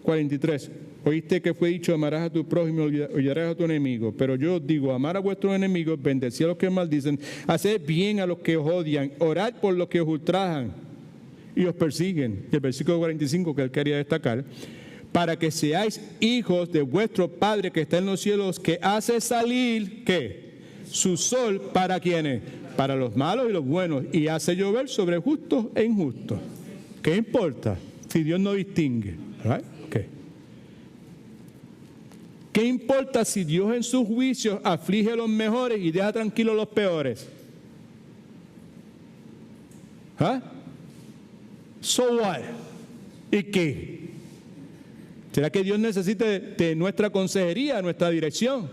43. Oíste que fue dicho, amarás a tu prójimo y odiarás a tu enemigo. Pero yo os digo, amar a vuestros enemigos, bendecid a los que os maldicen, haced bien a los que os odian, orad por los que os ultrajan y os persiguen. Y el versículo 45 que él quería destacar, para que seáis hijos de vuestro Padre que está en los cielos, que hace salir, ¿qué? Su sol, ¿para quiénes? Para los malos y los buenos, y hace llover sobre justos e injustos. ¿Qué importa si Dios no distingue? Right? Okay. ¿Qué importa si Dios en sus juicios aflige a los mejores y deja tranquilos a los peores? ¿Ah? So what? ¿Y qué? ¿Será que Dios necesita de nuestra consejería, nuestra dirección?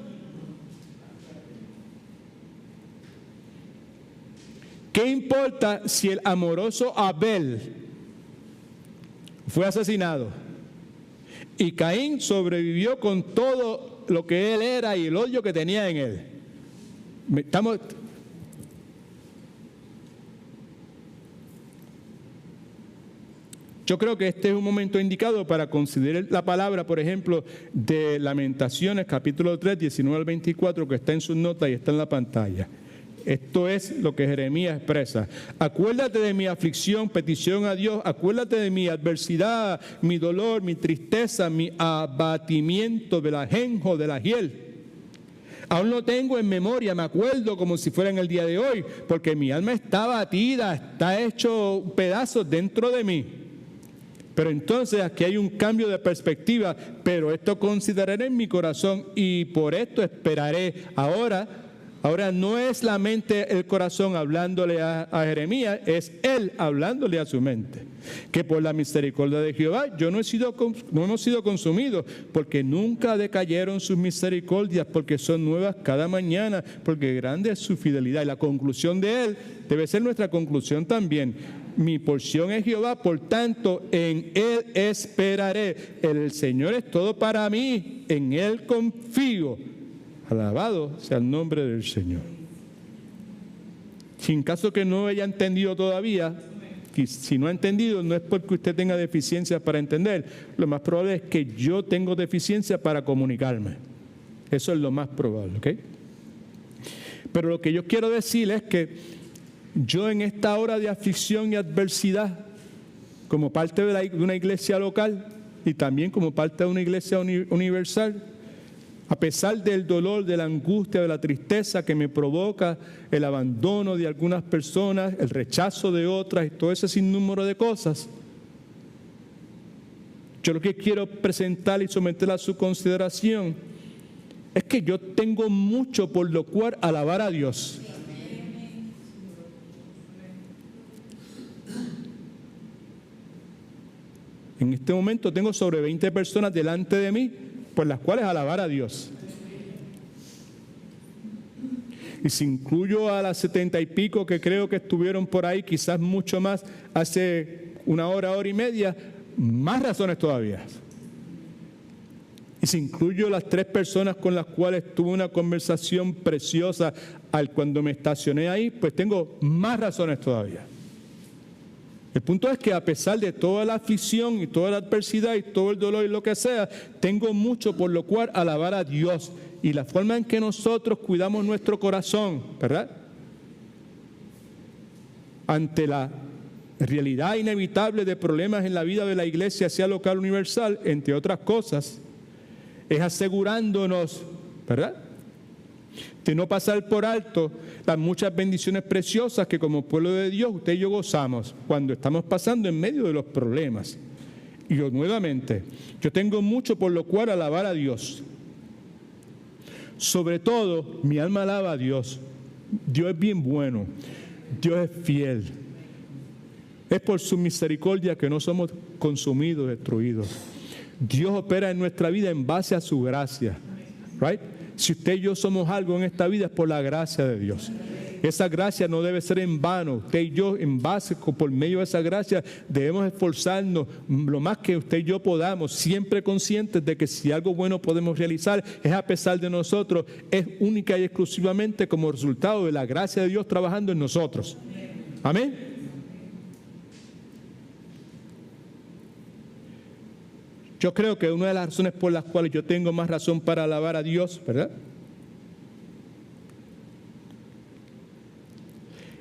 ¿Qué importa si el amoroso Abel fue asesinado y Caín sobrevivió con todo lo que él era y el odio que tenía en él? Yo creo que este es un momento indicado para considerar la palabra, por ejemplo, de Lamentaciones, capítulo 3, 19 al 24, que está en sus notas y está en la pantalla. Esto es lo que Jeremías expresa. Acuérdate de mi aflicción, petición a Dios. Acuérdate de mi adversidad, mi dolor, mi tristeza, mi abatimiento del ajenjo, de la hiel. Aún lo tengo en memoria, me acuerdo como si fuera en el día de hoy, porque mi alma está abatida, está hecho pedazos dentro de mí. Pero entonces aquí hay un cambio de perspectiva, pero esto consideraré en mi corazón y por esto esperaré. Ahora no es la mente, el corazón hablándole a Jeremías, es él hablándole a su mente. Que por la misericordia de Jehová no hemos sido consumidos, porque nunca decayeron sus misericordias, porque son nuevas cada mañana, porque grande es su fidelidad. Y la conclusión de él debe ser nuestra conclusión también. Mi porción es Jehová, por tanto en él esperaré. El Señor es todo para mí, en él confío. Alabado sea el nombre del Señor. Si en caso que no haya entendido todavía, y si no ha entendido, no es porque usted tenga deficiencias para entender. Lo más probable es que yo tengo deficiencia para comunicarme. Eso es lo más probable, ¿ok? Pero lo que yo quiero decir es que yo en esta hora de aflicción y adversidad, como parte de una iglesia local y también como parte de una iglesia universal, a pesar del dolor, de la angustia, de la tristeza que me provoca el abandono de algunas personas, el rechazo de otras y todo ese sinnúmero de cosas, yo lo que quiero presentar y someter a su consideración es que yo tengo mucho por lo cual alabar a Dios. En este momento tengo sobre 20 personas delante de mí por las cuales alabar a Dios. Y si incluyo a las 70 y pico que creo que estuvieron por ahí, quizás mucho más, hace una hora, hora y media, más razones todavía. Y si incluyo las 3 personas con las cuales tuve una conversación preciosa cuando me estacioné ahí, pues tengo más razones todavía. El punto es que a pesar de toda la aflicción y toda la adversidad y todo el dolor y lo que sea, tengo mucho por lo cual alabar a Dios. Y la forma en que nosotros cuidamos nuestro corazón, ¿verdad? Ante la realidad inevitable de problemas en la vida de la iglesia, sea local o universal, entre otras cosas, es asegurándonos, ¿verdad?, de no pasar por alto las muchas bendiciones preciosas que como pueblo de Dios usted y yo gozamos cuando estamos pasando en medio de los problemas. Y yo nuevamente, yo tengo mucho por lo cual alabar a Dios. Sobre todo, mi alma alaba a Dios. Dios es bien bueno, Dios es fiel. Es por su misericordia que no somos consumidos, destruidos. Dios opera en nuestra vida en base a su gracia, right? Si usted y yo somos algo en esta vida es por la gracia de Dios. Esa gracia no debe ser en vano. Usted y yo, en base, por medio de esa gracia, debemos esforzarnos lo más que usted y yo podamos, siempre conscientes de que si algo bueno podemos realizar es a pesar de nosotros, es única y exclusivamente como resultado de la gracia de Dios trabajando en nosotros. Amén. Yo creo que una de las razones por las cuales yo tengo más razón para alabar a Dios, ¿verdad?,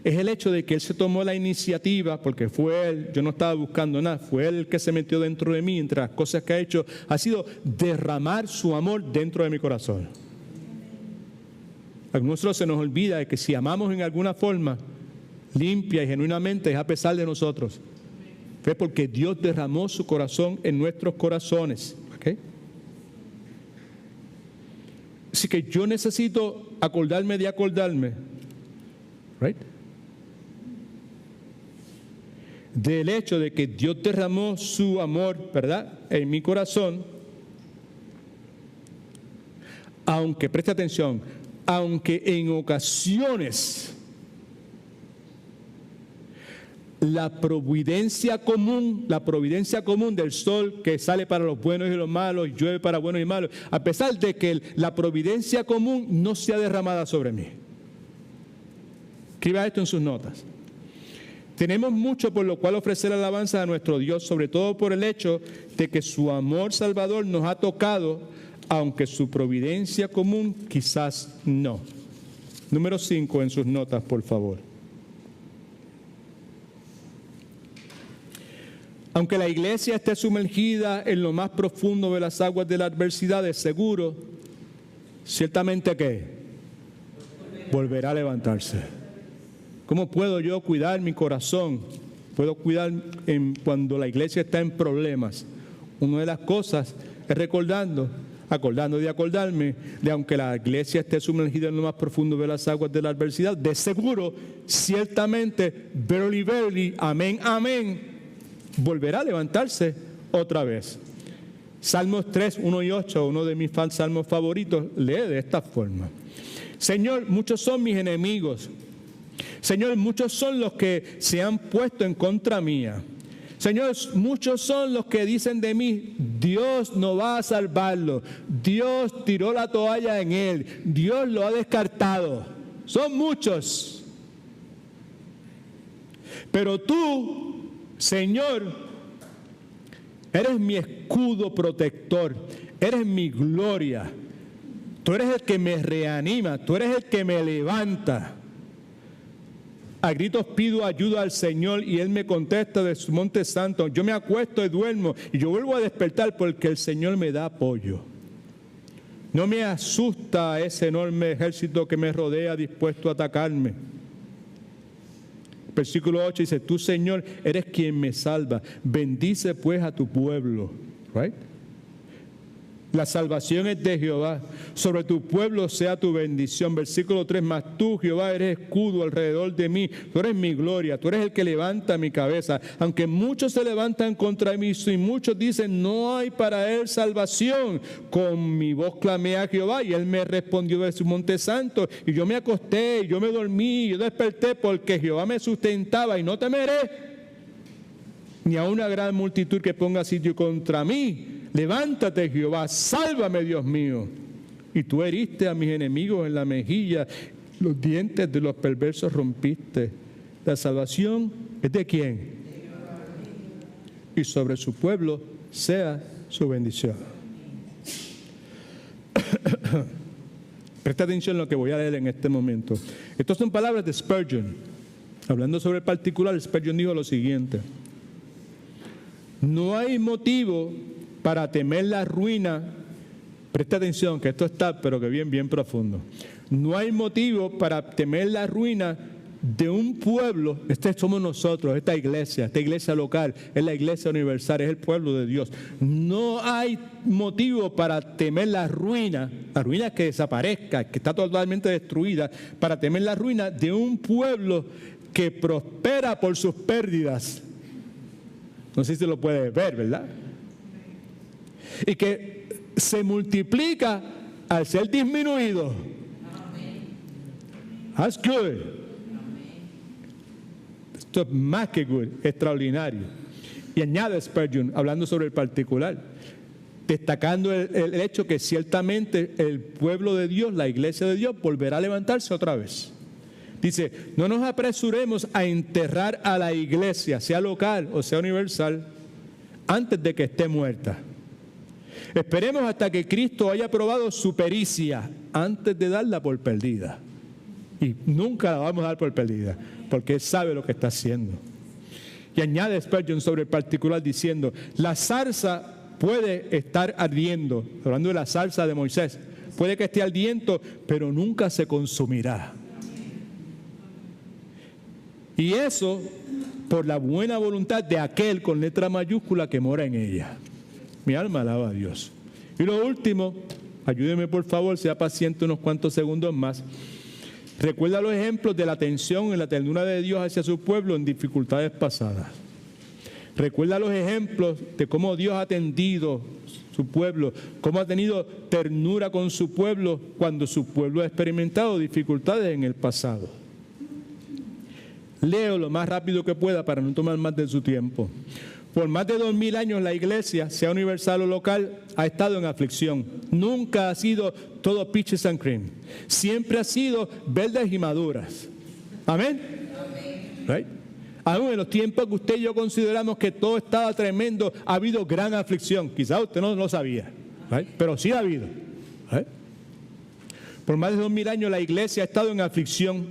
es el hecho de que Él se tomó la iniciativa, porque fue Él, yo no estaba buscando nada, fue Él el que se metió dentro de mí, entre las cosas que ha hecho, ha sido derramar su amor dentro de mi corazón. A nosotros se nos olvida de que si amamos en alguna forma, limpia y genuinamente, es a pesar de nosotros. Fue porque Dios derramó su corazón en nuestros corazones. ¿Okay? Así que yo necesito acordarme de acordarme, right? Del hecho de que Dios derramó su amor, ¿verdad?, en mi corazón, aunque, preste atención, aunque en ocasiones la providencia común del sol que sale para los buenos y los malos, llueve para buenos y malos, a pesar de que la providencia común no sea derramada sobre mí. Escriba esto en sus notas. Tenemos mucho por lo cual ofrecer alabanza a nuestro Dios, sobre todo por el hecho de que su amor salvador nos ha tocado, aunque su providencia común quizás no. Número 5 en sus notas, por favor. Aunque la iglesia esté sumergida en lo más profundo de las aguas de la adversidad, de seguro, ciertamente ¿qué? Volverá a levantarse. ¿Cómo puedo yo cuidar mi corazón? Puedo cuidar cuando la iglesia está en problemas. Una de las cosas es acordando de acordarme de, aunque la iglesia esté sumergida en lo más profundo de las aguas de la adversidad, de seguro, ciertamente, verily, verily, amén, amén, volverá a levantarse otra vez. Salmos 3, 1 y 8, uno de mis salmos favoritos, lee de esta forma. Señor, muchos son mis enemigos. Señor, muchos son los que se han puesto en contra mía. Señor, muchos son los que dicen de mí, Dios no va a salvarlo. Dios tiró la toalla en él. Dios lo ha descartado. Son muchos. Pero tú, Señor, eres mi escudo protector, eres mi gloria. Tú eres el que me reanima, tú eres el que me levanta. A gritos pido ayuda al Señor y Él me contesta de su monte santo. Yo me acuesto y duermo y yo vuelvo a despertar porque el Señor me da apoyo. No me asusta ese enorme ejército que me rodea dispuesto a atacarme. Versículo 8 dice, tú, Señor, eres quien me salva. Bendice pues a tu pueblo. Right? La salvación es de Jehová. Sobre tu pueblo sea tu bendición. Versículo 3, mas tú, Jehová, eres escudo alrededor de mí. Tú eres mi gloria. Tú eres el que levanta mi cabeza. Aunque muchos se levantan contra mí y muchos dicen, no hay para él salvación. Con mi voz clamé a Jehová y él me respondió de su monte santo. Y yo me acosté, y yo me dormí, y yo desperté porque Jehová me sustentaba y no temeré ni a una gran multitud que ponga sitio contra mí. Levántate, Jehová, sálvame, Dios mío. Y tú heriste a mis enemigos en la mejilla, los dientes de los perversos rompiste. La salvación es de ¿quién? Y sobre su pueblo sea su bendición. Presta atención a lo que voy a leer en este momento. Estas son palabras de Spurgeon. Hablando sobre el particular, Spurgeon dijo lo siguiente. No hay motivo para temer la ruina. Presta atención, que esto está, pero que bien profundo. No hay motivo para temer la ruina de un pueblo. Somos nosotros, esta iglesia local, es la iglesia universal, es el pueblo de Dios. No hay motivo para temer la ruina que desaparezca, que está totalmente destruida, para temer la ruina de un pueblo que prospera por sus pérdidas. No sé si lo puede ver, ¿verdad? Y que se multiplica al ser disminuido. That's good. Esto es más que good, extraordinario. Y añade Spurgeon, hablando sobre el particular, destacando el hecho que ciertamente el pueblo de Dios, la iglesia de Dios, volverá a levantarse otra vez. Dice, no nos apresuremos a enterrar a la iglesia, sea local o sea universal, antes de que esté muerta. Esperemos hasta que Cristo haya probado su pericia antes de darla por perdida. Y nunca la vamos a dar por perdida, porque Él sabe lo que está haciendo. Y añade Spurgeon sobre el particular diciendo, la zarza puede estar ardiendo, hablando de la zarza de Moisés, puede que esté ardiendo, pero nunca se consumirá. Y eso por la buena voluntad de aquel con letra mayúscula que mora en ella. Mi alma alaba a Dios. Y lo último, Ayúdeme, por favor, sea paciente unos cuantos segundos más. Recuerda los ejemplos de la atención y la ternura de Dios hacia su pueblo en dificultades pasadas. Recuerda los ejemplos de cómo Dios ha atendido su pueblo, cómo ha tenido ternura con su pueblo cuando su pueblo ha experimentado dificultades en el pasado. Leo lo más rápido que pueda para no tomar más de su tiempo. Por más de 2000 años la iglesia, sea universal o local, ha estado en aflicción. Nunca ha sido todo peaches and cream. Siempre ha sido verdes y maduras. Amén. Right? Aún en los tiempos que usted y yo consideramos que todo estaba tremendo, ha habido gran aflicción. Quizás usted no lo sabía, right? Pero sí ha habido. Right? Por más de 2000 años la iglesia ha estado en aflicción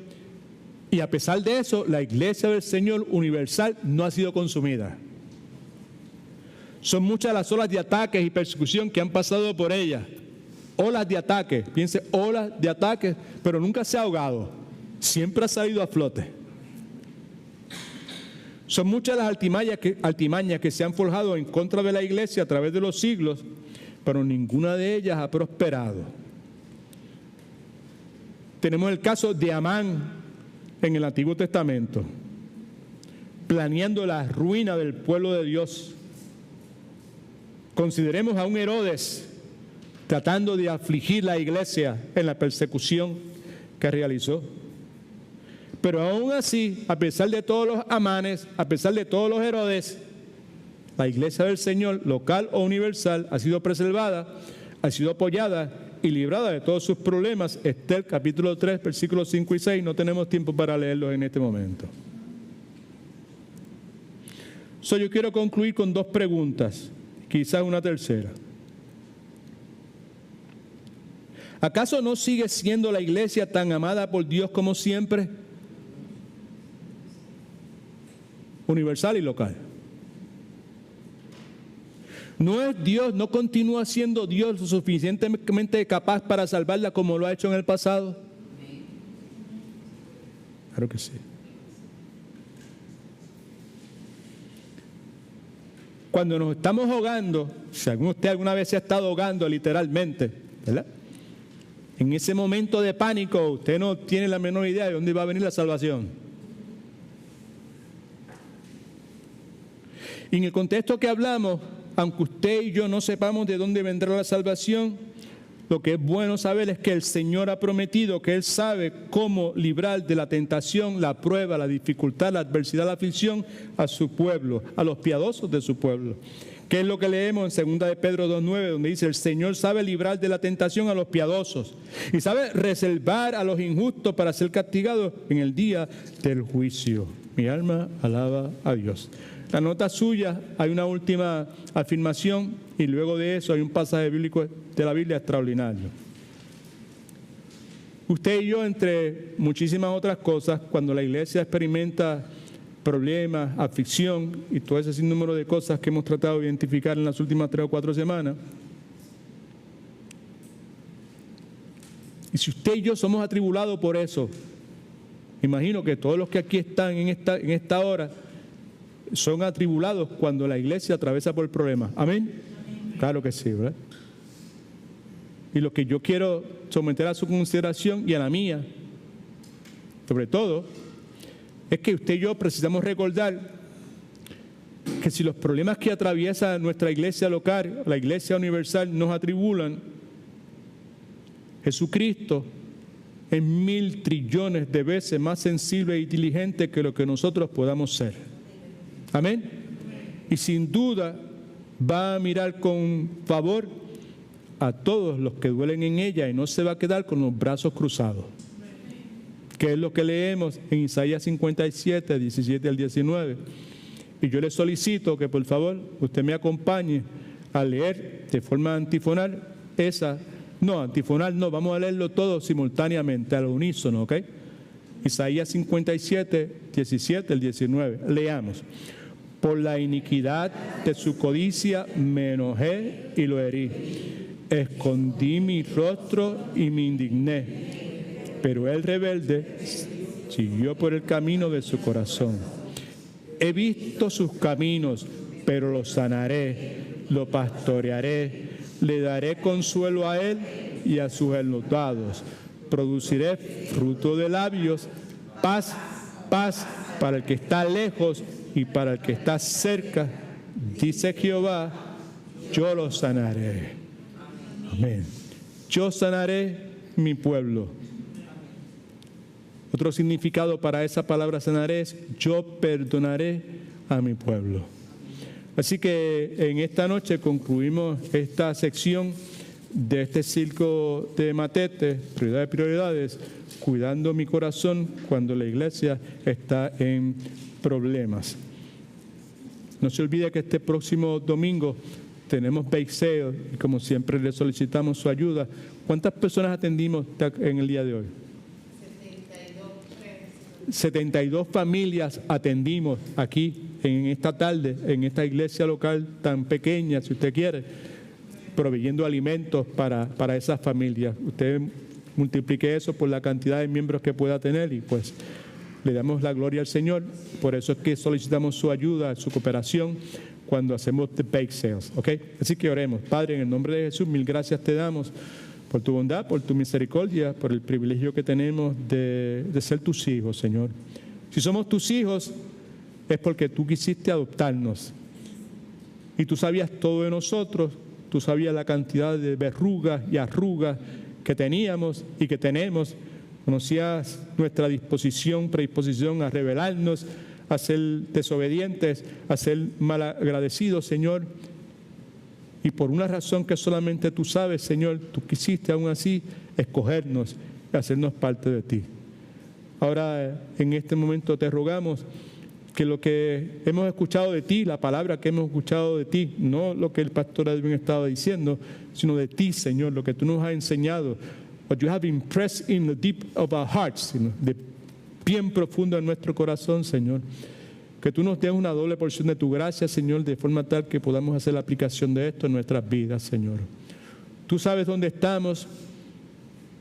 y a pesar de eso, la iglesia del Señor universal no ha sido consumida. Son muchas las olas de ataques y persecución que han pasado por ella. Olas de ataques, piense, olas de ataques, pero nunca se ha ahogado. Siempre ha salido a flote. Son muchas las altimañas que se han forjado en contra de la iglesia a través de los siglos, pero ninguna de ellas ha prosperado. Tenemos el caso de Amán en el Antiguo Testamento, planeando la ruina del pueblo de Dios. Consideremos a un Herodes tratando de afligir la iglesia en la persecución que realizó. Pero aún así, a pesar de todos los Amanes, a pesar de todos los Herodes, la iglesia del Señor, local o universal, ha sido preservada, ha sido apoyada y librada de todos sus problemas. Esther capítulo 3, versículos 5 y 6, no tenemos tiempo para leerlos en este momento. Yo quiero concluir con dos preguntas, quizás una tercera. ¿Acaso no sigue siendo la iglesia tan amada por Dios como siempre? Universal y local. ¿No es Dios, no continúa siendo Dios lo suficientemente capaz para salvarla como lo ha hecho en el pasado? Claro que sí. Cuando nos estamos ahogando, si usted alguna vez se ha estado ahogando literalmente, ¿verdad? En ese momento de pánico, usted no tiene la menor idea de dónde va a venir la salvación. Y en el contexto que hablamos, aunque usted y yo no sepamos de dónde vendrá la salvación, lo que es bueno saber es que el Señor ha prometido que Él sabe cómo librar de la tentación, la prueba, la dificultad, la adversidad, la aflicción a su pueblo, a los piadosos de su pueblo. ¿Qué es lo que leemos en 2 de Pedro 2:9, donde dice, el Señor sabe librar de la tentación a los piadosos y sabe reservar a los injustos para ser castigados en el día del juicio? Mi alma alaba a Dios. La nota suya, hay una última afirmación y luego de eso hay un pasaje bíblico de la Biblia extraordinario. Usted y yo, entre muchísimas otras cosas, cuando la iglesia experimenta problemas, aflicción y todo ese sinnúmero de cosas que hemos tratado de identificar en las últimas 3 o 4 semanas, y si usted y yo somos atribulados por eso, imagino que todos los que aquí están en esta hora son atribulados cuando la iglesia atraviesa por problemas. ¿Amén? Claro que sí, ¿verdad? Y lo que yo quiero someter a su consideración y a la mía, sobre todo, es que usted y yo precisamos recordar que si los problemas que atraviesa nuestra iglesia local, la iglesia universal, nos atribulan, Jesucristo es 1000 trillones de veces más sensible y diligente que lo que nosotros podamos ser. Amén. Y sin duda va a mirar con favor a todos los que duelen en ella y no se va a quedar con los brazos cruzados. Que es lo que leemos en Isaías 57, 17 al 19. Y yo le solicito que por favor usted me acompañe a leer de forma antifonal antifonal no, vamos a leerlo todo simultáneamente, al unísono, ¿ok? Isaías 57, 17 al 19. Leamos. Por la iniquidad de su codicia me enojé y lo herí. Escondí mi rostro y me indigné. Pero el rebelde siguió por el camino de su corazón. He visto sus caminos, pero lo sanaré, lo pastorearé, le daré consuelo a él y a sus enlutados. Produciré fruto de labios, paz, paz para el que está lejos y para el que está cerca, dice Jehová, yo los sanaré. Amén. Yo sanaré mi pueblo. Otro significado para esa palabra sanaré es yo perdonaré a mi pueblo. Así que en esta noche concluimos esta sección de este circo de Matete, prioridades, cuidando mi corazón cuando la iglesia está en problemas. No se olvide que este próximo domingo tenemos bake sale y como siempre le solicitamos su ayuda. ¿Cuántas personas atendimos en el día de hoy? 72 familias atendimos aquí en esta tarde, en esta iglesia local tan pequeña, si usted quiere, proveyendo alimentos para esas familias. Usted multiplique eso por la cantidad de miembros que pueda tener y pues le damos la gloria al Señor. Por eso es que solicitamos su ayuda, su cooperación cuando hacemos the bake sales, ¿ok? Así que oremos. Padre, en el nombre de Jesús, mil gracias te damos por tu bondad, por tu misericordia, por el privilegio que tenemos de ser tus hijos, Señor. Si somos tus hijos, es porque tú quisiste adoptarnos. Y tú sabías todo de nosotros, tú sabías la cantidad de verrugas y arrugas que teníamos y que tenemos. Conocías nuestra predisposición a rebelarnos, a ser desobedientes, a ser malagradecidos, Señor. Y por una razón que solamente tú sabes, Señor, tú quisiste aún así escogernos y hacernos parte de ti. Ahora, en este momento te rogamos que lo que hemos escuchado de ti, la palabra que hemos escuchado de ti, no lo que el pastor Edwin estaba diciendo, sino de ti, Señor, lo que tú nos has enseñado, what you have impressed in the deep of our hearts, de bien profundo en nuestro corazón, Señor. Que tú nos des una doble porción de tu gracia, Señor, de forma tal que podamos hacer la aplicación de esto en nuestras vidas, Señor. Tú sabes dónde estamos,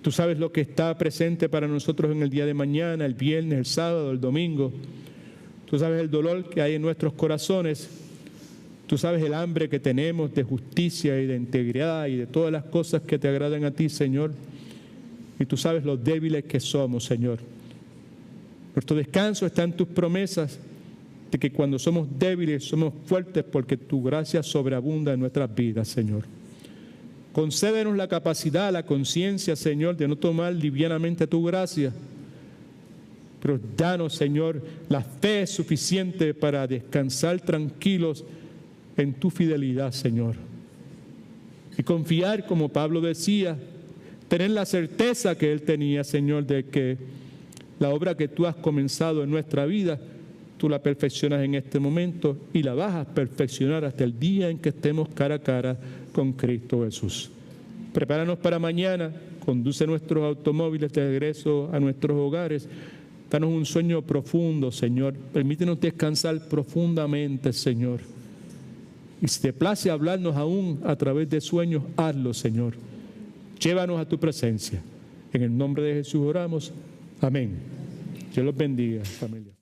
tú sabes lo que está presente para nosotros en el día de mañana, el viernes, el sábado, el domingo. Tú sabes el dolor que hay en nuestros corazones. Tú sabes el hambre que tenemos de justicia y de integridad y de todas las cosas que te agradan a ti, Señor. Y tú sabes lo débiles que somos, Señor. Nuestro descanso está en tus promesas de que cuando somos débiles somos fuertes porque tu gracia sobreabunda en nuestras vidas, Señor. Concédenos la capacidad, la conciencia, Señor, de no tomar livianamente tu gracia, pero danos, Señor, la fe suficiente para descansar tranquilos en tu fidelidad, Señor. Y confiar, como Pablo decía, tener la certeza que él tenía, Señor, de que la obra que tú has comenzado en nuestra vida, tú la perfeccionas en este momento y la vas a perfeccionar hasta el día en que estemos cara a cara con Cristo Jesús. Prepáranos para mañana, conduce nuestros automóviles de regreso a nuestros hogares. Danos un sueño profundo, Señor. Permítenos descansar profundamente, Señor. Y si te place hablarnos aún a través de sueños, hazlo, Señor. Llévanos a tu presencia. En el nombre de Jesús oramos. Amén. Dios los bendiga, familia.